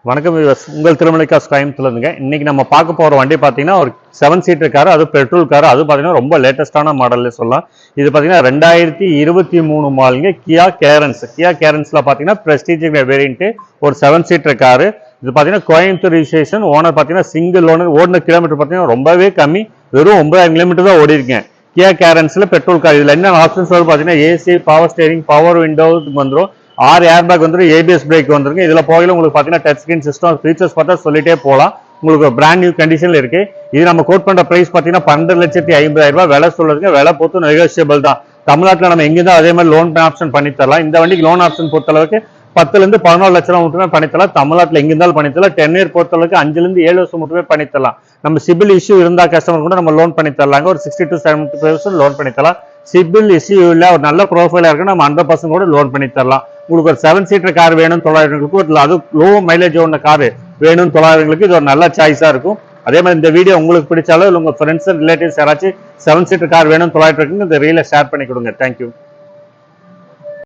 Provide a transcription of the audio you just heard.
வணக்கம் வியூவர்ஸ், உங்கள் திருமலைக்கா கோயம்புத்தூர்லேருந்துங்க. இன்னைக்கு நம்ம பார்க்க போகிற வண்டி பார்த்தீங்கன்னா ஒரு 7 சீட்டர் கார், அது பெட்ரோல் கார். அது பார்த்தீங்கன்னா ரொம்ப லேட்டஸ்டான மாடல்ல சொல்லலாம். இது பார்த்தீங்கன்னா 2023 மாடலுங்க. கியா கேரன்ஸில் பார்த்தீங்கன்னா ப்ரெஸ்டீஜ் வேரியன்ட்டு ஒரு 7 சீட்டர் காரு. இது பார்த்தீங்கன்னா கோயம்புத்தூர் ரிஜிஸ்ட்ரேஷன். ஓனர் பார்த்தீங்கன்னா சிங்கிள் ஓனர். ஓடின கிலோமீட்டர் பார்த்தீங்கன்னா ரொம்பவே கம்மி, வெறும் 9000 கிலோமீட்டர் தான் ஓடி இருக்கேன். கியா கேரன்ஸில் பெட்ரோல் கார். இதில் என்ன ஆப்ஷன்ஸ் வரும் பார்த்தீங்கன்னா AC, power steering, power Windows வந்துடும், 6 ஏர்பேக் வந்துடும், ஏபிஎஸ் பிரேக் வந்துருங்க. இதில் போகல உங்களுக்கு பார்த்தீங்கன்னா டச் ஸ்கிரீன் சிஸ்டம் ஃபீச்சர்ஸ் பார்த்தா சொல்லிட்டே போகலாம். உங்களுக்கு பிராண்ட் நியூ கண்டிஷனில் இருக்கு. இது நம்ம கோட் பண்ணுற பிரைஸ் பார்த்தீங்கன்னா 12,50,000 ரூபாய் விலை சொல்லுதுங்க. விலை பொறுத்து நெகோசியபிள் தான். தமிழ்நாட்டில் நம்ம எங்கேயும் அதே மாதிரி லோன் ஆப்ஷன் பண்ணி தரலாம். இந்த வண்டிக்கு லோன் ஆப்ஷன் பொறுத்தளவுக்கு 10 to 14 லட்சம் மட்டுமே பண்ணித்தரலாம். தமிழ்நாட்டில் எங்க இருந்தாலும் பண்ணித்தரலாம். 10 இயர் பொறுத்தளவுக்கு 5 to 7 வருஷம் மட்டுமே பண்ணித்தரலாம். நம்ம சிபில் இஷ்யூ இருந்தா கஸ்டமர் கூட நம்ம லோன் பண்ணி தரலாங்க. ஒரு 60 to 70% லோன் பண்ணி தரலாம். சிபில் இஷ்யூ இல்ல, ஒரு நல்ல ப்ரொஃபைலா இருக்கு, நம்ம 100% கூட லோன் பண்ணி தரலாம். உங்களுக்கு ஒரு 7 சீட்டர் கார் வேணும் 900, அது லோ மைலேஜ் ஓன கார் வேணும் 900, இது ஒரு நல்ல சாய்ஸா இருக்கும். அதே மாதிரி இந்த வீடியோ உங்களுக்கு பிடிச்சாலும் உங்க ஃப்ரெண்ட்ஸ் ரிலேட்டிவ்ஸ் யாராச்சும் 7 சீட்டர் கார் வேணும் 900 இந்த ரீலை ஷேர் பண்ணி கொடுங்க. தேங்க்யூ.